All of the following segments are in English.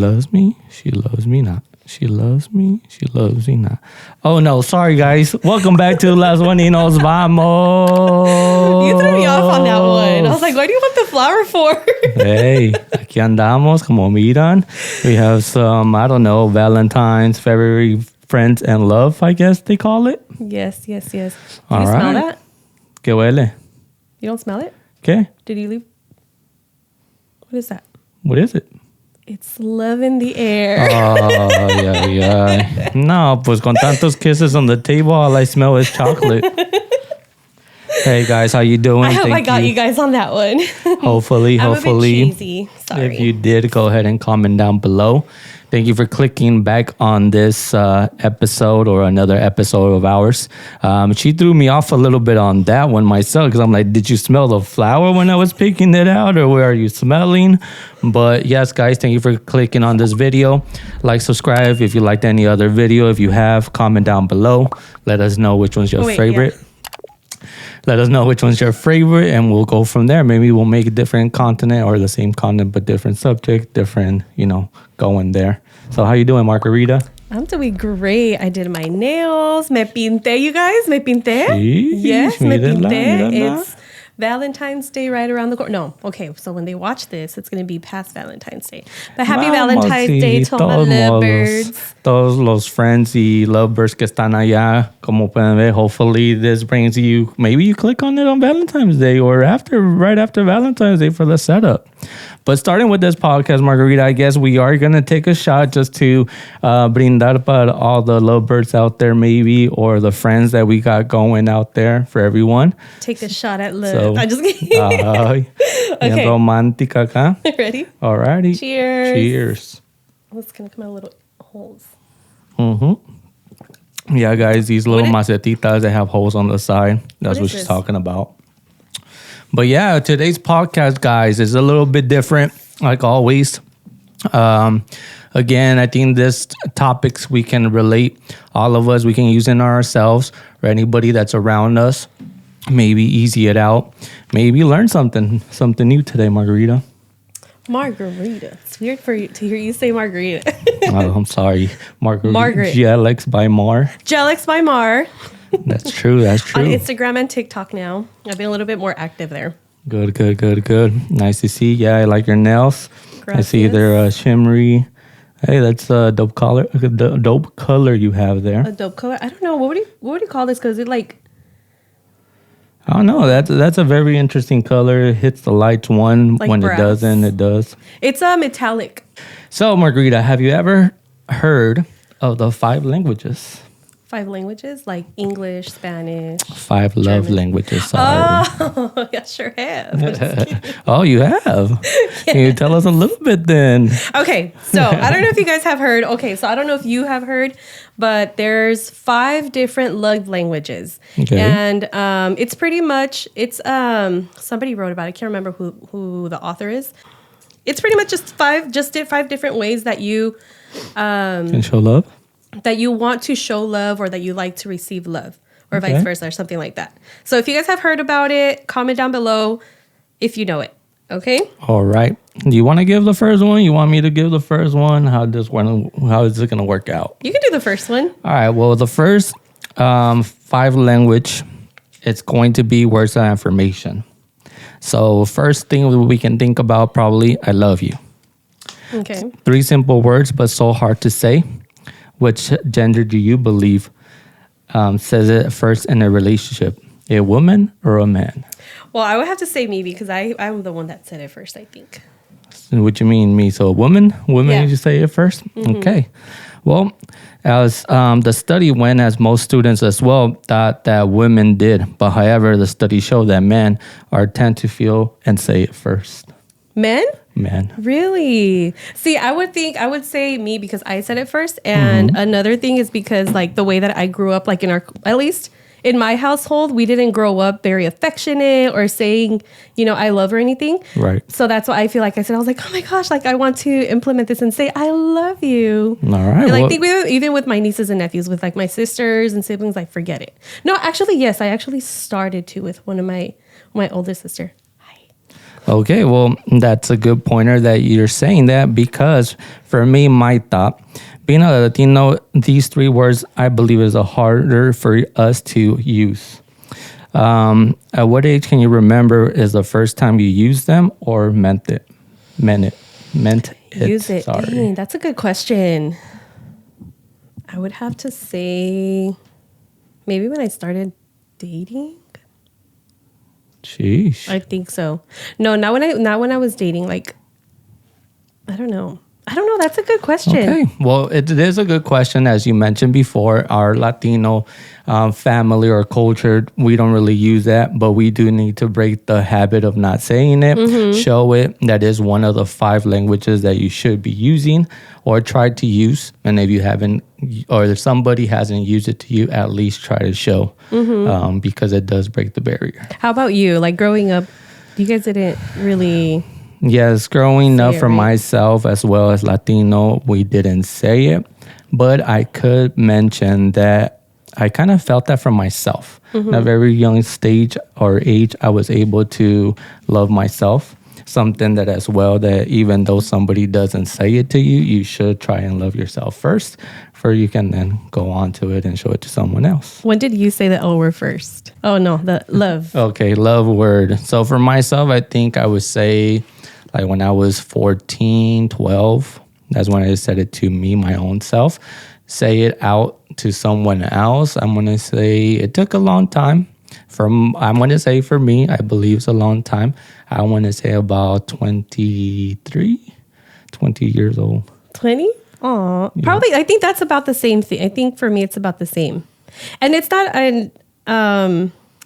loves me. She loves me not. She loves me. She loves me not. Oh, no. Sorry, guys. Welcome back to Las Buenos Vamos. You threw me off on that one. I was like, what do you want the flower for? Hey, aquí andamos, como miran. We have some, I don't know, Valentine's, February, Friends, and Love, I guess they call it. Yes. Did you All smell right. that? ¿Qué huele? You don't smell it? ¿Qué? Did you leave? What is that? What is it? It's love in the air. Oh, yeah. No, pues con tantos kisses on the table, all I smell is chocolate. Hey, guys, how you doing? I hope I got you guys on that one. Hopefully. I'm a bit cheesy. Sorry. If you did, go ahead and comment down below. Thank you for clicking back on this episode or another episode of ours. She threw me off a little bit on that one myself because I'm like, did you smell the flower when I was picking it out, or where are you smelling? But yes, guys, thank you for clicking on this video. Like, subscribe if you liked any other video. If you have, comment down below. Let us know which one's your favorite. Yeah. Let us know which one's your favorite, and we'll go from there. Maybe we'll make a different content or the same content, but different subject, different, going there. So how you doing, Margarita? I'm doing great. I did my nails. Me pinté, you guys. Me pinté. Sí, yes, me pinté. Mírala. It's Valentine's Day right around the corner. No, okay. So when they watch this, it's going to be past Valentine's Day. But happy Valentine's Day to all my lovebirds. Todos los friends y lovebirds que están allá, como pueden ver, hopefully this brings you, maybe you click on it on Valentine's Day or right after Valentine's Day for the setup. But starting with this podcast, Margarita, I guess we are going to take a shot just to brindar para all the lovebirds out there, maybe, or the friends that we got going out there for everyone. Take a shot at love. So, I'm just kidding. Okay. Romántica acá. Ready? Alrighty. Cheers. Oh, it's going to come out little holes. Mm-hmm. Yeah, guys, these little macetitas, they have holes on the side. That's what she's talking about. But yeah, today's podcast, guys, is a little bit different, like always. Again, I think this topics we can relate, all of us, we can use in ourselves or anybody that's around us. Maybe easy it out. Maybe learn something new today, Margarita. Margarita. It's weird to hear you say Margarita. Oh, I'm sorry. Margaret. GLX by Mar. GLX by Mar. That's true. On Instagram and TikTok now. I've been a little bit more active there. Good. Nice to see. Yeah, I like your nails. Gracias. I see they're shimmery. Hey, that's a dope color. Dope color you have there. A dope color. I don't know. What would you call this? Because it like. I don't know. That's a very interesting color. It hits the lights when brass. It doesn't. It does. It's a metallic. So, Margarita, have you ever heard of the 5 languages? 5 languages, like English, Spanish, 5 German. Love languages. Sorry. Oh, I sure have. Oh, you have? Yes. Can you tell us a little bit then? Okay, so I don't know if you guys have heard. Okay, so I don't know if you have heard, but there's 5 different love languages. Okay. And it's pretty much, somebody wrote about it. I can't remember who the author is. It's pretty much just 5 different ways that you can show love. That you want to show love or that you like to receive love or vice versa or something like that. So if you guys have heard about it, comment down below if you know it. Okay? All right. Do you want to give the first one? You want me to give the first one? How is it going to work out? You can do the first one. All right. Well, the first 5 language, it's going to be words of affirmation. So first thing we can think about probably, I love you. Okay. 3 simple words, but so hard to say. Which gender do you believe says it first in a relationship? A woman or a man? Well, I would have to say me because I'm the one that said it first, I think. What you mean, me? So a woman? Women, you say it first? Mm-hmm. Okay. Well, as the study went, as most students as well thought that women did. But however, the study showed that men tend to feel and say it first. Men? Men. Really? See, I would say me because I said it first. And another thing is because like the way that I grew up, like at least in my household, we didn't grow up very affectionate or saying, I love or anything. Right. So that's why I feel like I was like, oh my gosh, like I want to implement this and say, I love you. All right. And think even with my nieces and nephews, with like my sisters and siblings, I forget it. No, actually, yes, I actually started to with one of my older sister. Okay, well, that's a good pointer that you're saying that, because for me, my thought, being a Latino, these three words I believe is a harder for us to use. At what age can you remember is the first time you used them or meant it? Meant it. Use it. Sorry. Dang, that's a good question. I would have to say maybe when I started dating. Sheesh. I think so. No, not when I was dating. Like, I don't know. That's a good question. Okay. Well, it is a good question. As you mentioned before, our Latino family or culture, we don't really use that, but we do need to break the habit of not saying it, show it. That is one of the 5 languages that you should be using or try to use. And if you haven't, or if somebody hasn't used it to you, at least try to show, because it does break the barrier. How about you? Like growing up, you guys didn't really... Yes, growing up for right? myself as well as Latino, we didn't say it, but I could mention that I kind of felt that from myself. At a very young stage or age, I was able to love myself. Something that as well, that even though somebody doesn't say it to you, you should try and love yourself first, for you can then go on to it and show it to someone else. When did you say the O word first? Oh, no, the love. Okay, love word. So for myself, I think I would say like when I was 14, 12, that's when I said it to me, my own self. Say it out to someone else, I'm going to say it took a long time. I'm going to say for me, I believe it's a long time. I want to say about 20 years old. 20? Aw. Yeah. Probably, I think that's about the same thing. I think for me, it's about the same. And it's not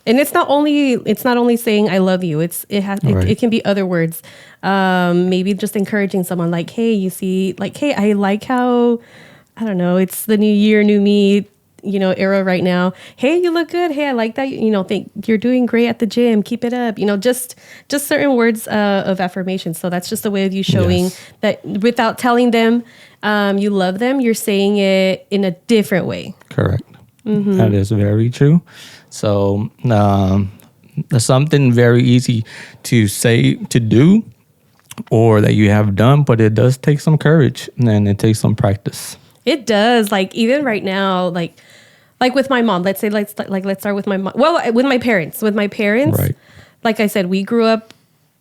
it's not only saying I love you. It can be other words. Maybe just encouraging someone like, hey, you see, like, hey, I like how, I don't know, it's the new year, new me, era right now. Hey, you look good. Hey, I like that. Think you're doing great at the gym. Keep it up. Just certain words of affirmation. So that's just a way of you showing that without telling them you love them, you're saying it in a different way. Correct. That is very true. So something very easy to say, to do, or that you have done, but it does take some courage and it takes some practice. It does. Like even right now, like with my mom, let's start with my mom. Well, with my parents, right. Like I said, we grew up,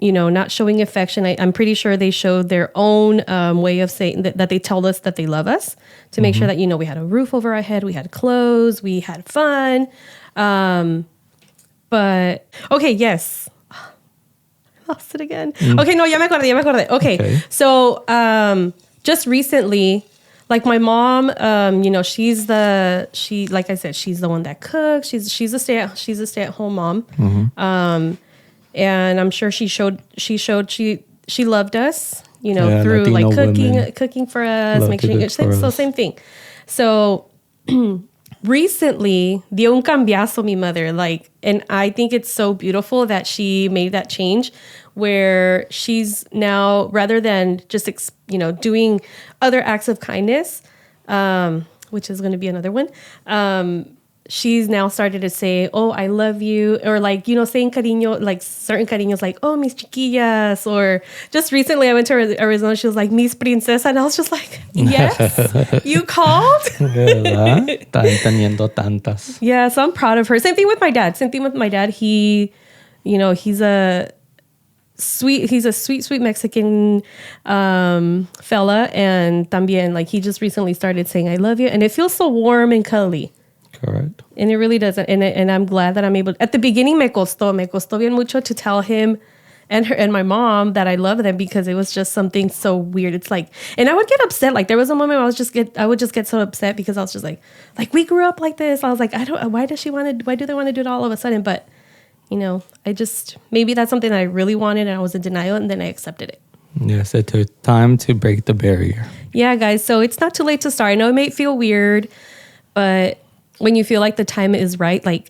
not showing affection. I'm pretty sure they showed their own way of saying that they tell us that they love us, to make sure that, we had a roof over our head, we had clothes, we had fun. But okay, yes. I lost it again. Okay, no, ya me acordé. Okay. So, just recently, like my mom, like I said, she's the one that cooks. She's a stay-at-home mom. And I'm sure she loved us, through Latino like cooking for us, making so same thing. So recently, dio un cambiazo mi mother, and I think it's so beautiful that she made that change, where she's now, rather than just doing other acts of kindness, which is going to be another one, she's now started to say, oh, I love you, or saying cariño, like certain cariños, like, oh, mis chiquillas, or just recently I went to Arizona, she was like, mis princesa, and I was just like, yes, you called? Teniendo tantas. Yeah, so I'm proud of her. Same thing with my dad. He, he's a sweet Mexican fella, and también, he just recently started saying, I love you, and it feels so warm and cuddly. Correct. And it really doesn't. And I'm glad that I'm able. At the beginning, me costó bien mucho to tell him and my mom that I love them, because it was just something so weird. It's like, and I would get upset. Like there was a moment where I would just get so upset, because I was just like we grew up like this. I was like, why do they want to do it all of a sudden? But maybe that's something that I really wanted, and I was in denial, and then I accepted it. Yes, it took time to break the barrier. Yeah, guys. So it's not too late to start. I know it may feel weird, but when you feel like the time is right,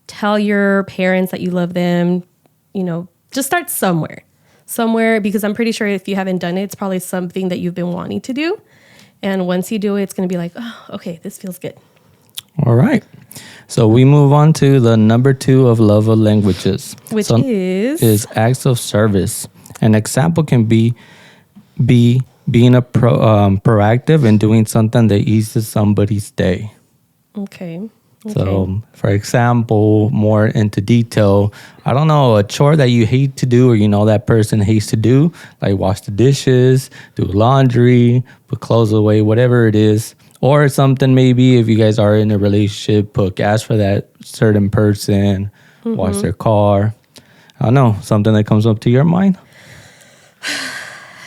tell your parents that you love them, just start somewhere, because I'm pretty sure if you haven't done it, it's probably something that you've been wanting to do. And once you do it, it's going to be like, oh, okay, this feels good. All right. So we move on to the number 2 of love languages, Which is acts of service. An example can be being proactive and doing something that eases somebody's day. Okay. So, for example, more into detail, I don't know, a chore that you hate to do or you know that person hates to do, like wash the dishes, do laundry, put clothes away, whatever it is. Or something maybe if you guys are in a relationship, put gas for that certain person, wash their car. I don't know, something that comes up to your mind?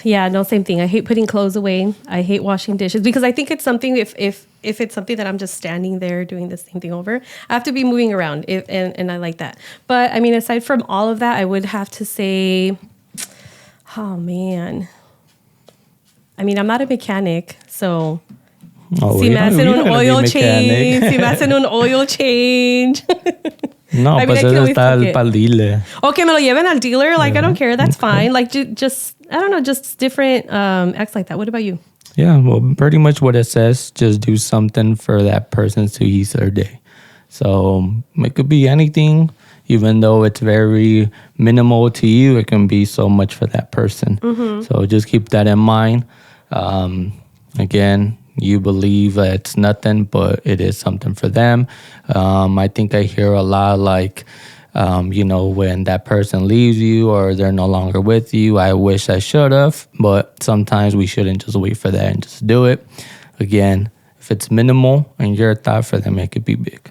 Yeah, no, same thing. I hate putting clothes away. I hate washing dishes because I think it's something if it's something that I'm just standing there doing the same thing over, I have to be moving around and I like that. But I mean, aside from all of that, I would have to say, oh man. I mean, I'm not a mechanic, so si me hacen un oil change, si me hacen un oil change. No, I mean, pues I can eso always está cook it. pa'l dealer. Okay, me lo lleven al dealer. Like, I don't care. That's fine. Like, just, I don't know, just different acts like that. What about you? Yeah, well, pretty much what it says, just do something for that person to ease their day. So it could be anything, even though it's very minimal to you, it can be so much for that person. So just keep that in mind. Again, you believe that it's nothing, but it is something for them. I think I hear a lot like, when that person leaves you or they're no longer with you, I wish I should have, but sometimes we shouldn't just wait for that and just do it. Again, if it's minimal and your thought for them, it could be big.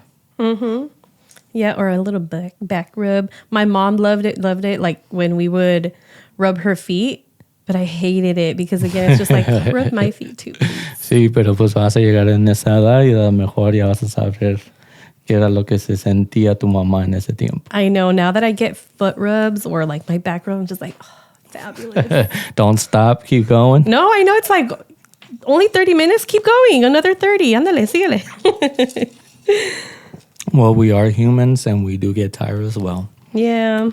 Yeah, or a little back rub. My mom loved it, like when we would rub her feet. But I hated it because, again, it's just like, rub my feet too, please. Sí, pero pues vas a llegar en esa edad y a lo mejor ya vas a saber qué era lo que se sentía tu mamá en ese tiempo. I know. Now that I get foot rubs or like my back rub, I'm just like, oh, fabulous. Don't stop. Keep going. No, I know it's like only 30 minutes. Keep going. Another 30. Ándale, síguele. Well, we are humans and we do get tired as well. Yeah.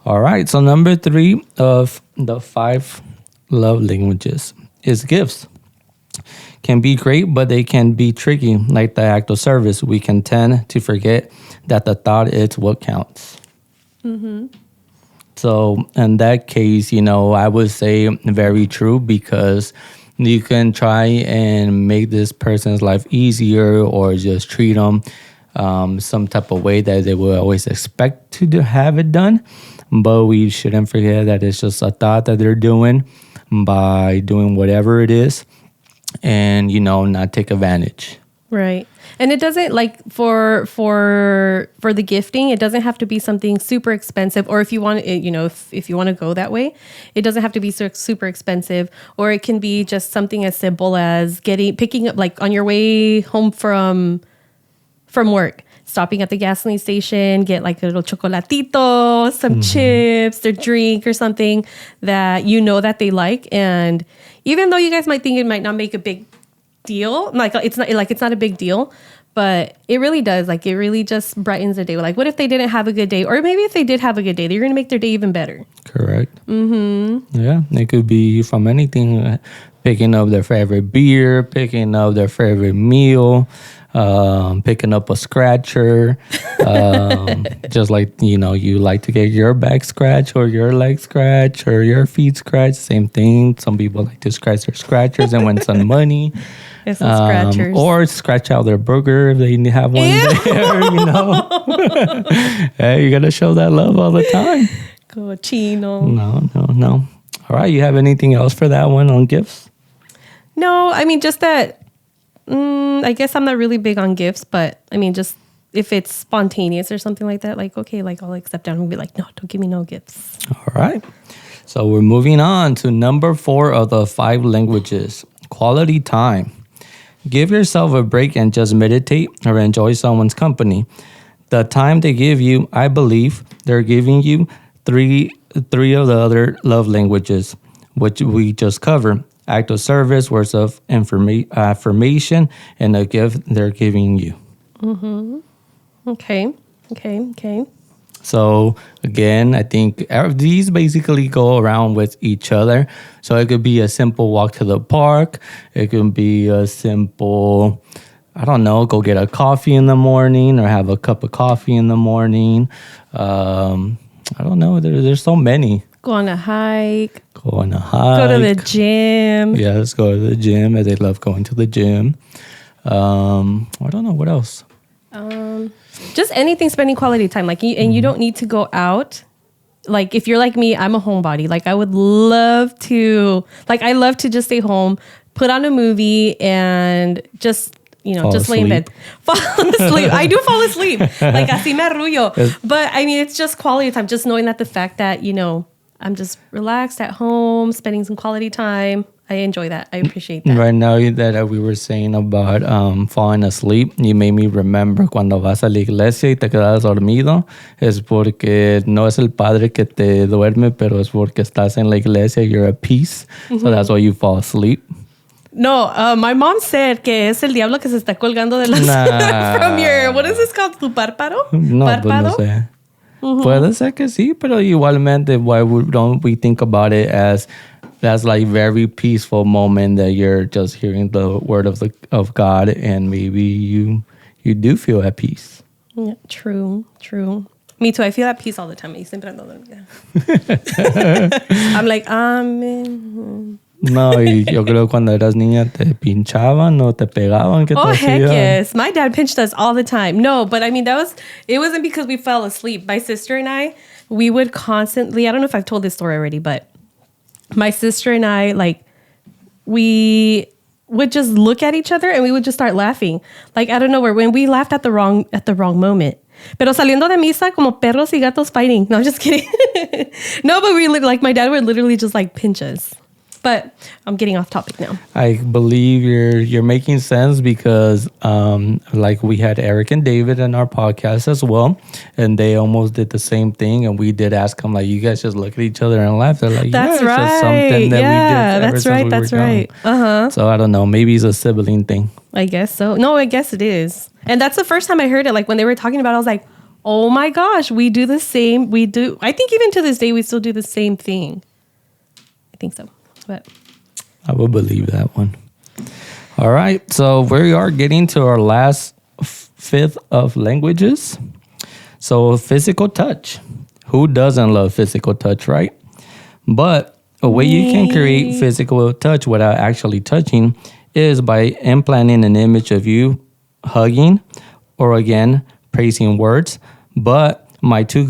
All right. So number 3 of the 5 love languages is gifts. Can be great, but they can be tricky. Like the act of service, we can tend to forget that the thought is what counts. So in that case, I would say very true, because you can try and make this person's life easier or just treat them some type of way that they will always expect to have it done. But we shouldn't forget that it's just a thought that they're doing by doing whatever it is, and not take advantage. Right. And it doesn't, like, for the gifting, it doesn't have to be something super expensive. Or if you want, if you want to go that way, it doesn't have to be super expensive. Or it can be just something as simple as picking up, like, on your way home from work, stopping at the gasoline station, get like a little chocolatito, some chips, their drink or something that that they like. And even though you guys might think it might not make a big deal, it's not a big deal, but it really does. Like, it really just brightens the day. Like, what if they didn't have a good day? Or maybe if they did have a good day, you're going to make their day even better. Correct. Yeah, it could be from anything, picking up their favorite beer, picking up their favorite meal, picking up a scratcher, just like you like to get your back scratched or your leg scratched or your feet scratched. Same thing. Some people like to scratch their scratchers and win some money, Scratchers, or scratch out their booger if they have one there. Hey, you gotta show that love all the time. Cochino. No. All right, you have anything else for that one on gifts? No, I mean, just that. I guess I'm not really big on gifts, but I mean, just if it's spontaneous or something like that, like, okay, like, I'll accept that and be like, no, don't give me no gifts. All right. So we're moving on to number 4 of the 5 languages, quality time. Give yourself a break and just meditate or enjoy someone's company. The time they give you, I believe they're giving you three of the other love languages, which we just covered. Act of service, words of affirmation, and a gift they're giving you. Okay. So again, I think these basically go around with each other. So it could be a simple walk to the park. It could be a simple, I don't know, go get a coffee in the morning or have a cup of coffee in the morning. I don't know. There's so many. Go on a hike. Go on a hike. Go to the gym. Yes, go to the gym. As they love going to the gym. I don't know what else. Just anything, spending quality time. Like, and you don't need to go out. Like, if you're like me, I'm a homebody. Like, I would love to. Like, I love to just stay home, put on a movie, and just. Fall just lay in bed. Fall asleep. I do fall asleep. Like, así me arrullo. But, I mean, it's just quality time. Just knowing that the fact that, I'm just relaxed at home, spending some quality time. I enjoy that. I appreciate that. Right now that we were saying about falling asleep, you made me remember cuando vas a la iglesia y te quedas dormido, es porque no es el padre que te duerme, pero es porque estás en la iglesia, you're at peace. So that's why you fall asleep. No, my mom said que es el diablo que se está colgando de las from your, what is this called? ¿Tu párpado? No, pues no sé. Puede ser que sí, pero igualmente, why don't we think about it as that's like very peaceful moment that you're just hearing the word of God, and maybe you do feel at peace. Yeah, true. Me too. I feel at peace all the time. Y siempre ando dormida. I'm like, amen. No, y yo creo cuando eras niña te pinchaban o te pegaban. ¿Qué te heck hacían? yes. My dad pinched us all the time. No, but I mean, it wasn't because we fell asleep. My sister and I, we would constantly, I don't know if I've told this story already, but my sister and I, like, we would just look at each other and we would just start laughing. Like, I don't know, when we laughed at the wrong moment. Pero saliendo de misa como perros y gatos fighting. No, I'm just kidding. No, but like, my dad would literally just like pinch us. But I'm getting off topic now. I believe you're making sense because like we had Eric and David in our podcast as well, and they almost did the same thing. And we did ask them, like, you guys just look at each other and laugh. They're like, that's yeah, right. it's just something that we did ever since we were That's young. right. Uh-huh. So I don't know. Maybe it's a sibling thing. I guess so. No, I guess it is. And that's the first time I heard it. Like, when they were talking about it, I was like, oh my gosh, we do the same. We do. I think even to this day, we still do the same thing. I think so. But I will believe that one. All right. So we are getting to our last fifth of languages. So physical touch. Who doesn't love physical touch, right? But a way you can create physical touch without actually touching is by implanting an image of you hugging or, again, praising words. But my to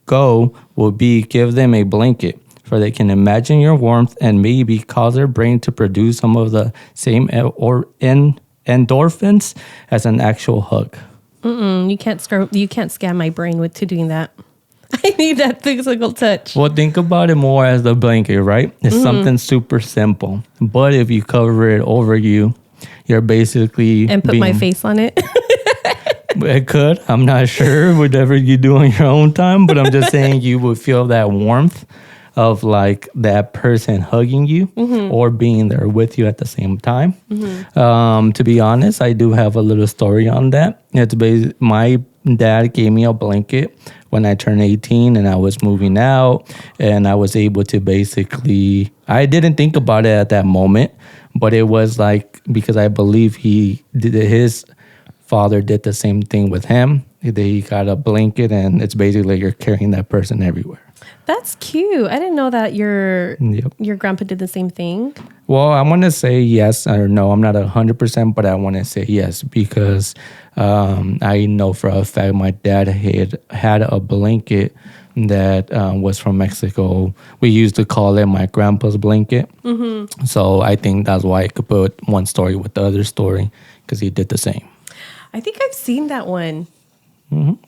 go will be give them a blanket, for they can imagine your warmth and maybe cause their brain to produce some of the same endorphins as an actual hug. You can't scam my brain to doing that. I need that physical touch. Well, think about it more as the blanket, right? It's something super simple. But if you cover it over you, you're basically and put my face on it. It could. I'm not sure. Whatever you do on your own time, but I'm just saying you would feel that warmth of like that person hugging you or being there with you at the same time. To be honest, I do have a little story on that. It's my dad gave me a blanket when I turned 18 and I was moving out, and I was able to basically, I didn't think about it at that moment, but it was like, because I believe his father did the same thing with him. He got a blanket, and it's basically you're carrying that person everywhere. That's cute. I didn't know that your grandpa did the same thing. Well, I want to say yes or no. I'm not 100%, but I want to say yes because I know for a fact my dad had a blanket that was from Mexico. We used to call it my grandpa's blanket. So I think that's why I could put one story with the other story, because he did the same. I think I've seen that one.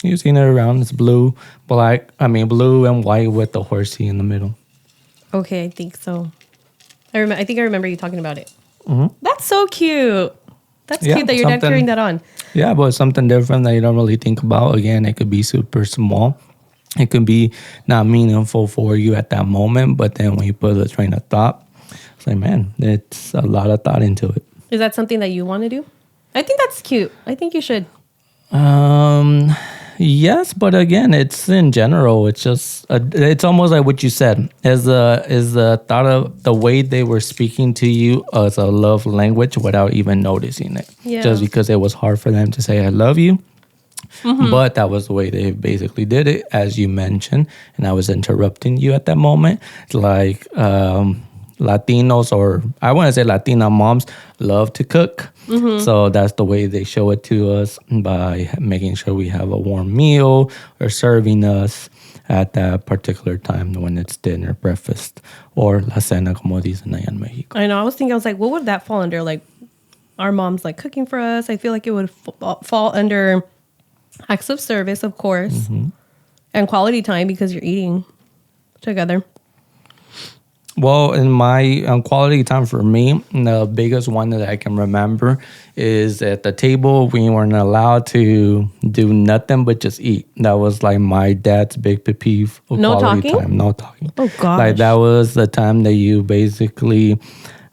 You've seen it around. It's blue and white with the horsey in the middle. Okay, I think so. I think I remember you talking about it. That's so cute. That's cute that your dad carrying that on. Yeah, but something different that you don't really think about. Again, it could be super small. It could be not meaningful for you at that moment, but then when you put a train of thought, it's like, man, it's a lot of thought into it. Is that something that you want to do? I think that's cute. I think you should. Yes, but again, it's in general. It's just it's almost like what you said. Is the thought of the way they were speaking to you as a love language without even noticing it. Yeah. Just because it was hard for them to say I love you. But that was the way they basically did it, as you mentioned. And I was interrupting you at that moment. Like Latinos, or I want to say Latina moms, love to cook. So that's the way they show it to us, by making sure we have a warm meal or serving us at that particular time when it's dinner, breakfast, or la cena, como dicen allá en Mexico. I know. I was thinking, I was like, what would that fall under? Like, our mom's like cooking for us. I feel like it would fall under acts of service, of course, and quality time because you're eating together. Well, in my quality time for me, the biggest one that I can remember is at the table we weren't allowed to do nothing but just eat. That was like my dad's big pet peeve of No quality talking? time. No talking. Oh, gosh. Like that was the time that you basically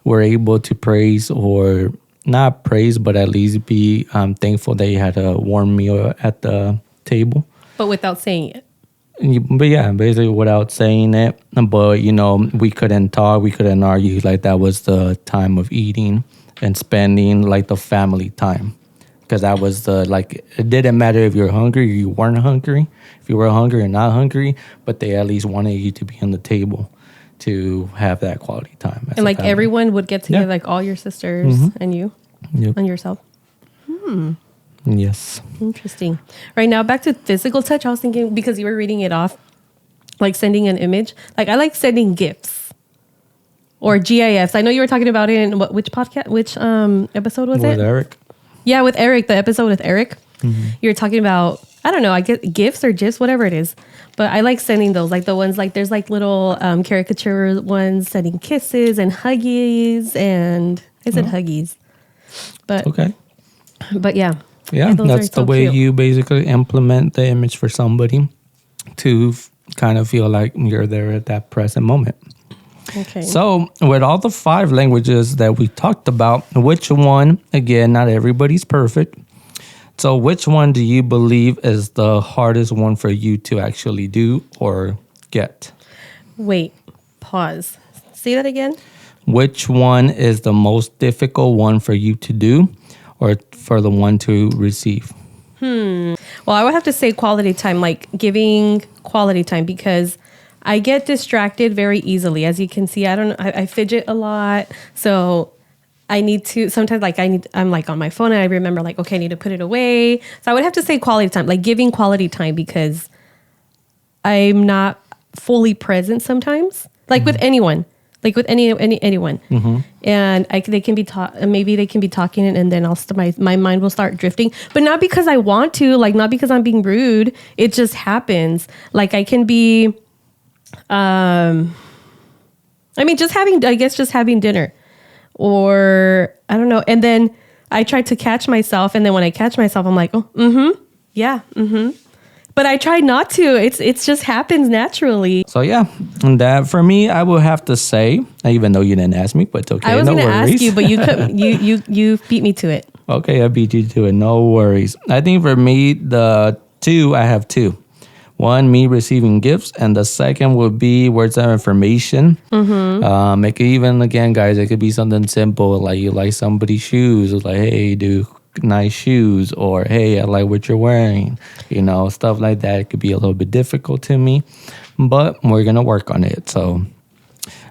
were able to praise, or not praise, but at least be thankful that you had a warm meal at the table. But without saying it. But yeah, basically without saying it. But, we couldn't talk, we couldn't argue. Like that was the time of eating and spending like the family time. Because that was it didn't matter if you were hungry or you weren't hungry. If you were hungry or not hungry, but they at least wanted you to be on the table to have that quality time. And like everyone would get together, like all your sisters and you and yourself. Yes. Interesting. Right now, back to physical touch. I was thinking, because you were reading it off, like sending an image. Like I like sending gifts or GIFs. I know you were talking about it in which podcast, which episode was it? With Eric. Yeah, with Eric, the episode with Eric. You were talking about, I don't know, I get gifts or gifs, whatever it is. But I like sending those, like the ones, like there's like little caricature ones, sending kisses and huggies, and I said huggies. But Okay. But yeah. Yeah, those that's are so the way cute. you basically implement the image for somebody to kind of feel like you're there at that present moment. Okay. So, with all the 5 languages that we talked about, which one, again, not everybody's perfect. So, which one do you believe is the hardest one for you to actually do or get? Wait, pause. Say that again. Which one is the most difficult one for you to do, or for the one to receive? Well, I would have to say quality time, like giving quality time, because I get distracted very easily. As you can see, I fidget a lot. So I need to, sometimes I'm like on my phone and I remember like, okay, I need to put it away. So I would have to say quality time, like giving quality time, because I'm not fully present sometimes, like with anyone. Like with anyone, and they can be maybe they can be talking, and then my mind will start drifting. But not because I want to, like not because I'm being rude. It just happens. Like I can be, just having dinner, or I don't know. And then I try to catch myself, and then when I catch myself, I'm like, oh, yeah, But I try not to. It's just happens naturally. So yeah, and that for me, I will have to say, even though you didn't ask me, but it's okay. I was no going to worries. ask you, but you beat me to it. Okay, I beat you to it. No worries. I think for me, I have 2. One, me receiving gifts, and the second would be words of affirmation. It could even, again, guys, it could be something simple, like you like somebody's shoes, like, hey, dude, nice shoes, or hey, I like what you're wearing, stuff like that. It could be a little bit difficult to me, but we're gonna work on it. So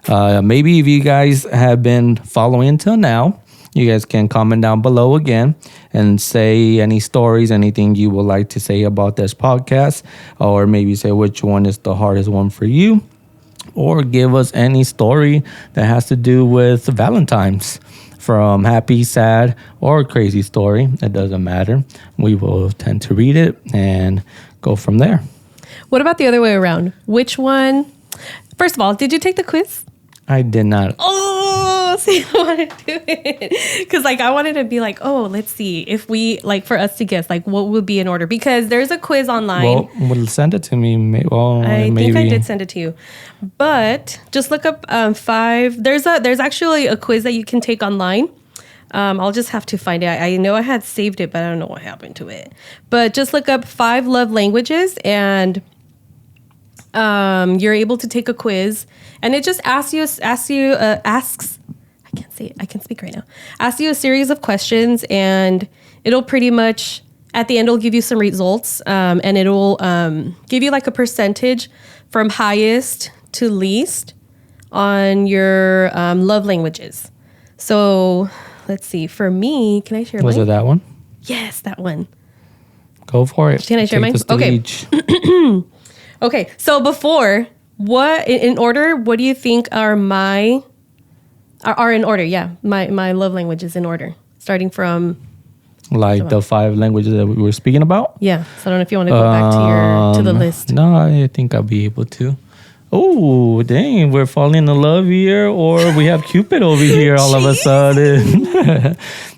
maybe if you guys have been following until now, you guys can comment down below again and say any stories, anything you would like to say about this podcast, or maybe say which one is the hardest one for you, or give us any story that has to do with Valentine's. From happy, sad, or crazy story. It doesn't matter. We will tend to read it and go from there. What about the other way around? Which one? First of all, did you take the quiz? I did not. Oh, see, I want to do it. Because, I wanted to be like, oh, let's see if we, for us to guess, what would be in order. Because there's a quiz online. Well, send it to me. I think I did send it to you. But just look up 5. There's actually a quiz that you can take online. I'll just have to find it. I know I had saved it, but I don't know what happened to it. But just look up 5 love languages, and you're able to take a quiz, and it just asks. I can't say it. I can speak right now. Asks you a series of questions, and it'll pretty much at the end it'll give you some results, and it'll give you like a percentage from highest to least on your love languages. So let's see. For me, can I share? Was mine? it that one? Yes, that one. Go for it. Can I share Take mine? the stage. Okay, so before, what in order? What do you think are in order? Yeah, my love languages in order, starting from Like the 5 languages that we were speaking about. yeah. So I don't know if you want to go back to the list. No, I think I'll be able to. Oh, dang, we're falling in love here, or we have Cupid over here all of a sudden. All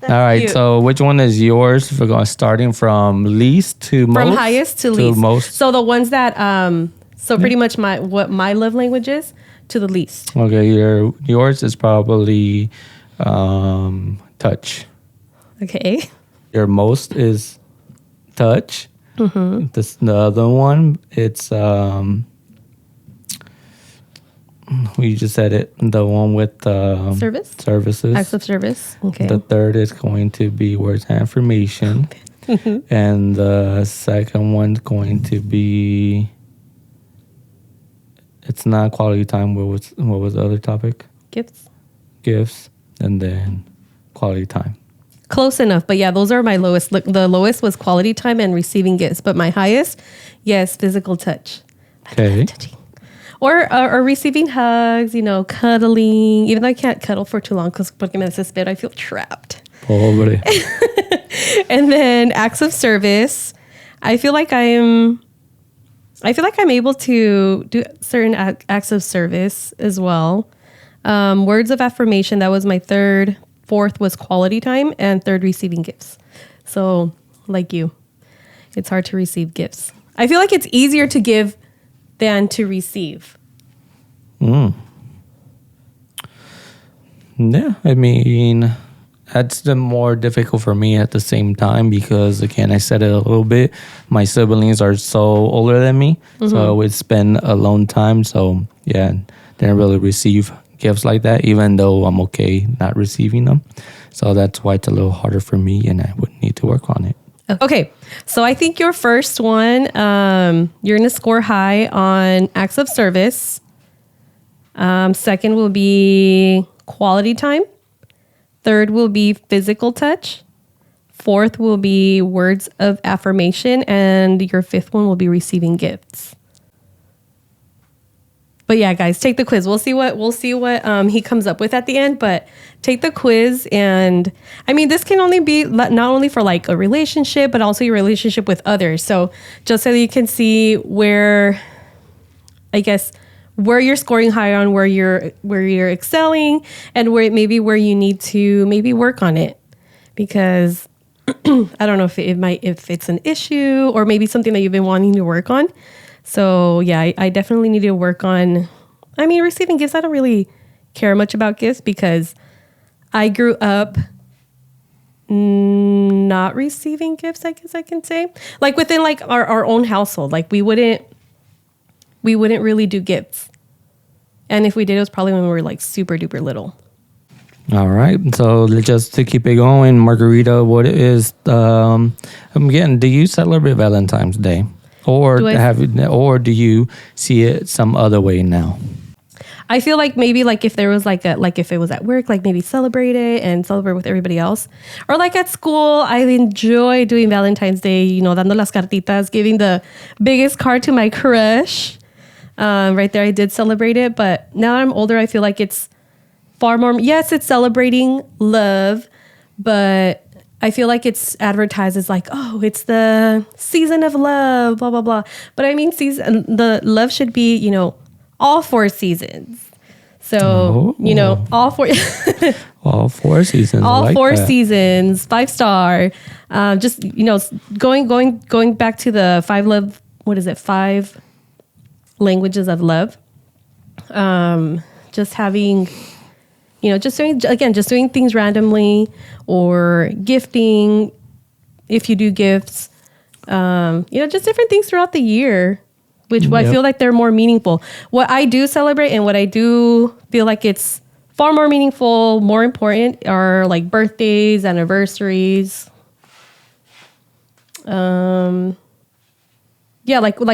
right, cute. so which one is yours? If we're going starting from least to most? From highest to least. Most. So the ones that so pretty much what my love language is to the least. Okay, yours is probably touch. Okay. Your most is touch. Mm-hmm. The other one, it's we just said it. The one with services. Acts of service. Okay. The third is going to be words of affirmation, and the second one's going to be. It's not quality time. What was the other topic? Gifts, and then quality time. Close enough, but yeah, those are my lowest. Look, the lowest was quality time and receiving gifts, but my highest, yes, physical touch. Okay. Or receiving hugs, cuddling. Even though I can't cuddle for too long porque me desespero, I feel trapped. Pobre. And then acts of service. I feel like I'm able to do certain acts of service as well. Words of affirmation, that was my third. Fourth was quality time, and third, receiving gifts. So, like you, it's hard to receive gifts. I feel like it's easier to give than to receive. Yeah, I mean, that's the more difficult for me at the same time because, again, I said it a little bit. My siblings are so older than me, so I would spend alone time. So, yeah, didn't really receive gifts like that, even though I'm okay not receiving them. So that's why it's a little harder for me, and I would need to work on it. Okay, so I think your first one, you're going to score high on acts of service. Second will be quality time. Third will be physical touch. Fourth will be words of affirmation. And your fifth one will be receiving gifts. But yeah, guys, take the quiz. We'll see what he comes up with at the end. But take the quiz, and I mean, this can only be not only for like a relationship, but also your relationship with others. So just so that you can see where you're scoring high on, where you're excelling, and where you need to maybe work on it, because I don't know if it's an issue or maybe something that you've been wanting to work on. So yeah, I definitely need to work on, receiving gifts. I don't really care much about gifts because I grew up not receiving gifts, I guess I can say. Like within like our own household, like we wouldn't really do gifts. And if we did, it was probably when we were like super duper little. All right. So just to keep it going, Margarita, what is do you celebrate Valentine's Day? Or do you see it some other way now? I feel like maybe like if there was like if it was at work, like maybe celebrate it and celebrate with everybody else. Or like at school, I enjoy doing Valentine's Day, dando las cartitas, giving the biggest card to my crush. Right there, I did celebrate it. But now I'm older, I feel like it's far more, yes, it's celebrating love, but I feel like it's advertised as like, oh, it's the season of love, blah, blah, blah. But the love should be, all 4 seasons. So, all 4. All 4 seasons. All like 4 that. seasons, 5-star. Just, going back to the 5 languages of love. Just having just doing things randomly or gifting if you do gifts. Just different things throughout the year, which I feel like they're more meaningful. What I do celebrate and what I do feel like it's far more meaningful, more important are like birthdays, anniversaries. Like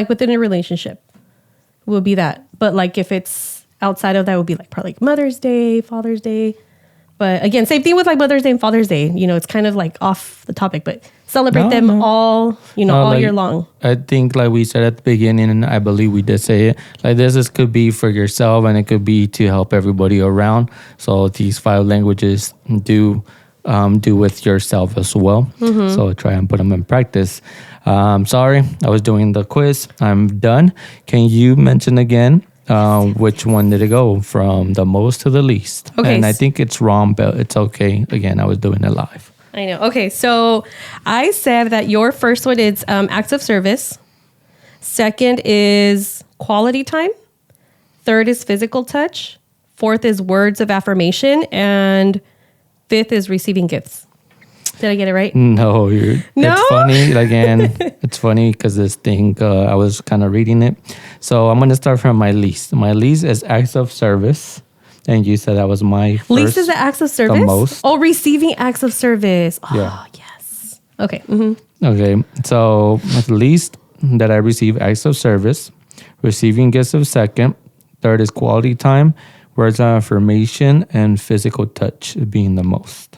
within a relationship will be that. But like if it's outside of that, would be like probably like Mother's Day, Father's Day. But again, same thing with like Mother's Day and Father's Day. It's kind of like off the topic, but celebrate them all, all year long. I think like we said at the beginning, and I believe we did say it, like this could be for yourself and it could be to help everybody around. So these 5 languages do with yourself as well. Mm-hmm. So try and put them in practice. Sorry, I was doing the quiz. I'm done. Can you mention again which one did it go from the most to the least? Okay. And I think it's wrong, but it's okay. Again, I was doing it live. I know. Okay, so I said that your first one is acts of service. Second is quality time. Third is physical touch. Fourth is words of affirmation. And fifth is receiving gifts. Did I get it right? No, it's funny. Again, it's funny because this thing, I was kind of reading it. So I'm going to start from my least. My least is acts of service. And you said that was my first. Least is the acts of service? The most. Oh, receiving acts of service. Oh, yeah. Yes. Okay. Mm-hmm. Okay. So at least that I receive acts of service. Receiving gifts of second. Third is quality time. Words of affirmation. And physical touch being the most.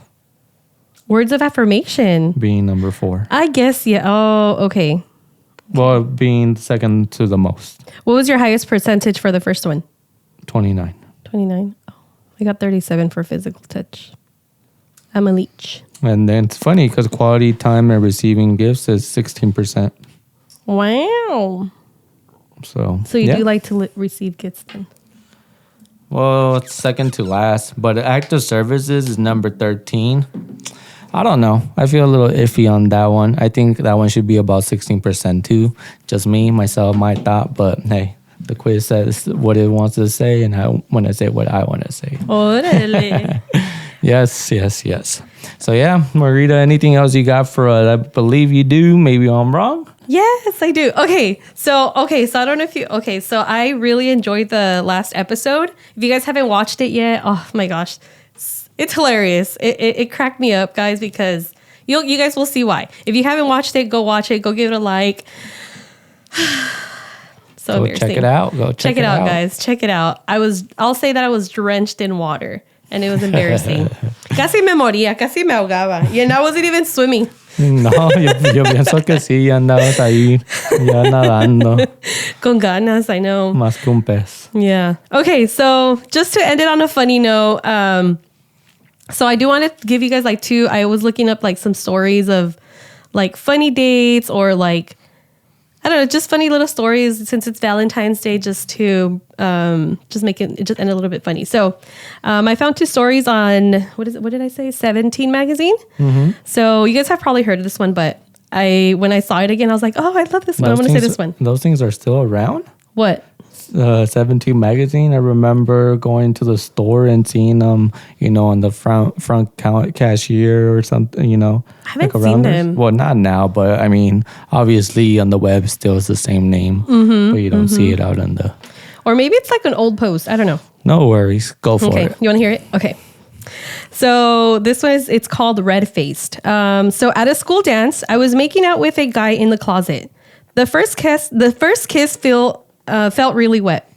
Words of affirmation. Being number 4. I guess, yeah. Oh, okay. Well, being second to the most. What was your highest percentage for the first one? 29. 29. Oh, I got 37 for physical touch. I'm a leech. And then it's funny because quality time and receiving gifts is 16%. Wow. So you do like to receive gifts then? Well, it's second to last. But active services is number 13. I don't know. I feel a little iffy on that one. I think that one should be about 16% too. Just me, myself, my thought. But hey, the quiz says what it wants to say, and I want to say what I want to say. Orale. Yes. So yeah, Margarita, anything else you got for us? I believe you do. Maybe I'm wrong. Yes, I do. So I don't know if you... Okay, so I really enjoyed the last episode. If you guys haven't watched it yet, oh my gosh. It's hilarious. It cracked me up, guys, because you guys will see why. If you haven't watched it, go watch it. Go give it a like. So go embarrassing. Check it out. Go check it out, guys. Check it out. I'll say that I was drenched in water, and it was embarrassing. Casi me moría, casi me ahogaba. And I wasn't even swimming. No, yo pienso que sí, andabas ahí ya nadando. Con ganas, I know. Más que un pez. Yeah. Okay, so just to end it on a funny note, so I do want to give you guys I was looking up some stories of funny dates or I don't know, just funny little stories since it's Valentine's Day, just to just make it just end a little bit funny. So I found 2 stories on, what did I say? 17 magazine. Mm-hmm. So you guys have probably heard of this one, but when I saw it again, I was like, oh, I love this one. I want to say this one. Those things are still around? What? 17 magazine. I remember going to the store and seeing them, on the front cashier or something, I haven't seen them. Well, not now, but I mean, obviously on the web still is the same name, but you don't see it out on the... Or maybe it's an old post. I don't know. No worries. Go for it. Okay. You want to hear it? Okay. So this it's called Red Faced. So at a school dance, I was making out with a guy in the closet. The first kiss felt really wet,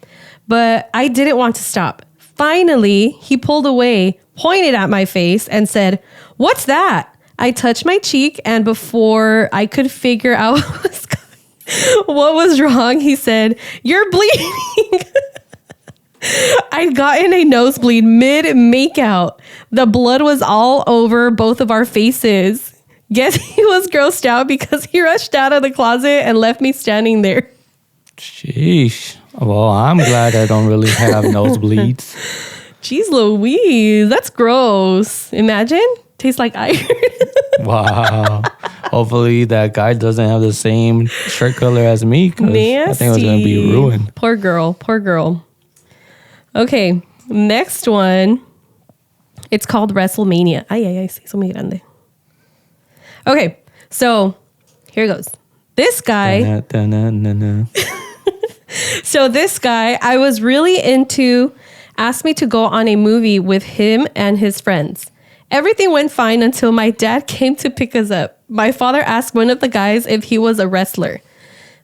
but I didn't want to stop. Finally, he pulled away, pointed at my face, and said, "What's that?" I touched my cheek, and before I could figure out what was wrong, he said, "You're bleeding." I'd gotten a nosebleed mid-makeout. The blood was all over both of our faces. Guess he was grossed out because he rushed out of the closet and left me standing there. Sheesh. Well, I'm glad I don't really have nosebleeds. Jeez Louise, that's gross. Imagine. Tastes like iron. Wow. Hopefully that guy doesn't have the same shirt color as me, because I think it was going to be ruined. Poor girl. Okay, next one. It's called WrestleMania. Ay, se hizo muy grande. Okay, so here goes. This guy. So this guy, I was really into, asked me to go on a movie with him and his friends. Everything went fine until my dad came to pick us up. My father asked one of the guys if he was a wrestler.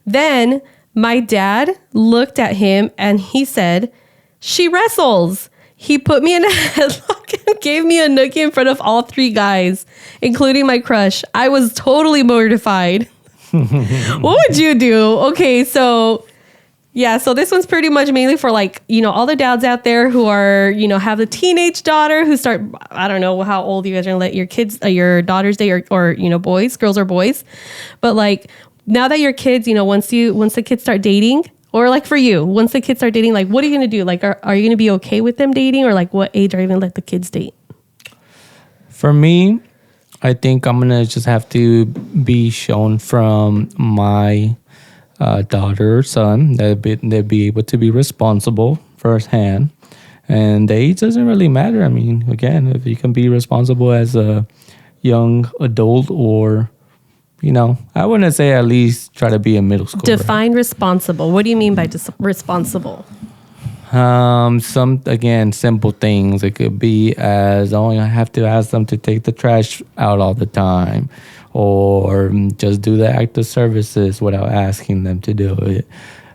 Then my dad looked at him and he said, "She wrestles." He put me in a headlock and gave me a nookie in front of all three guys, including my crush. I was totally mortified. What would you do? Okay, so yeah, so this one's pretty much mainly for like, you know, all the dads out there who are, you know, have a teenage daughter who start, I don't know how old you guys are going to let your kids, your daughters date or, you know, boys, girls or boys. But like now that your kids, you know, once the kids start dating, or like for you, once the kids start dating, like what are you going to do? Like, are you going to be okay with them dating, or like what age are you going to let the kids date? For me, I think I'm going to just have to be shown from my daughter or son that they'd be able to be responsible firsthand. And the age doesn't really matter. I mean, again, if you can be responsible as a young adult or, you know, I wouldn't say at least try to be a middle schooler. Define responsible. What do you mean by responsible? Some, again, simple things. It could be as, oh, I have to ask them to take the trash out all the time, or just do the active services without asking them to do it.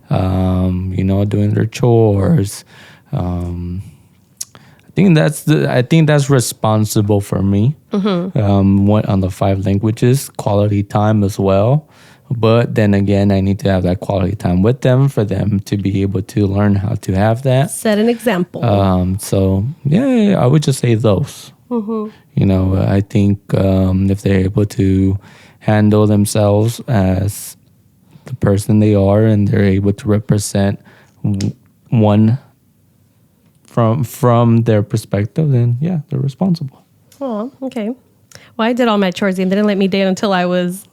You know, doing their chores. I think that's responsible for me. What on the 5 languages, quality time as well. But then again, I need to have that quality time with them for them to be able to learn how to have that. Set an example. So yeah, I would just say those. You know, I think if they're able to handle themselves as the person they are, and they're able to represent one from their perspective, then yeah, they're responsible. Oh, okay. Well, I did all my chores and they didn't let me date until I was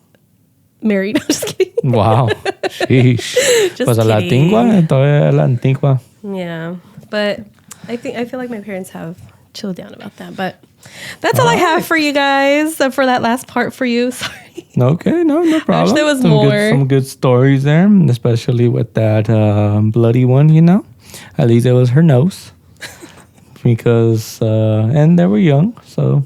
married. I'm just kidding. Wow. Sheesh. Just Pues a la kidding. antigua, todavía a la antigua. Yeah, but I feel like my parents have chilled down about that. But that's all I have for you guys. For that last part for you. Sorry. Okay, no problem. I wish there was some more. Some good stories there, especially with that bloody one, you know. At least it was her nose. Because, and they were young, so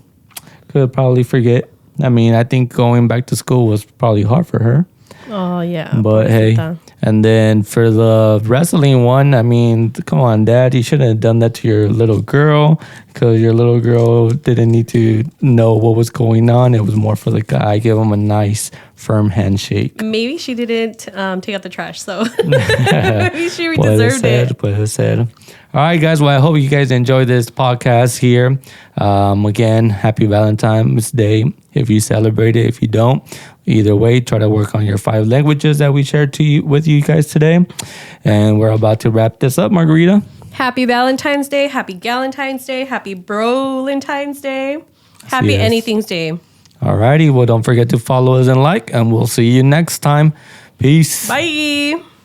could probably forget. I mean, I think going back to school was probably hard for her. Oh, yeah. But hey, and then for the wrestling one, I mean, come on, Dad, you shouldn't have done that to your little girl, because your little girl didn't need to know what was going on. It was more for the guy. Give him a nice, firm handshake. Maybe she didn't take out the trash, so maybe she deserved it. Puede ser. All right, guys. Well, I hope you guys enjoyed this podcast here. Again, happy Valentine's Day if you celebrate it. If you don't, either way, try to work on your 5 languages that we shared with you guys today. And we're about to wrap this up, Margarita. Happy Valentine's Day. Happy Galentine's Day. Happy Brolentine's Day. Happy Yes. Anything's Day. All righty. Well, don't forget to follow us and like, and we'll see you next time. Peace. Bye.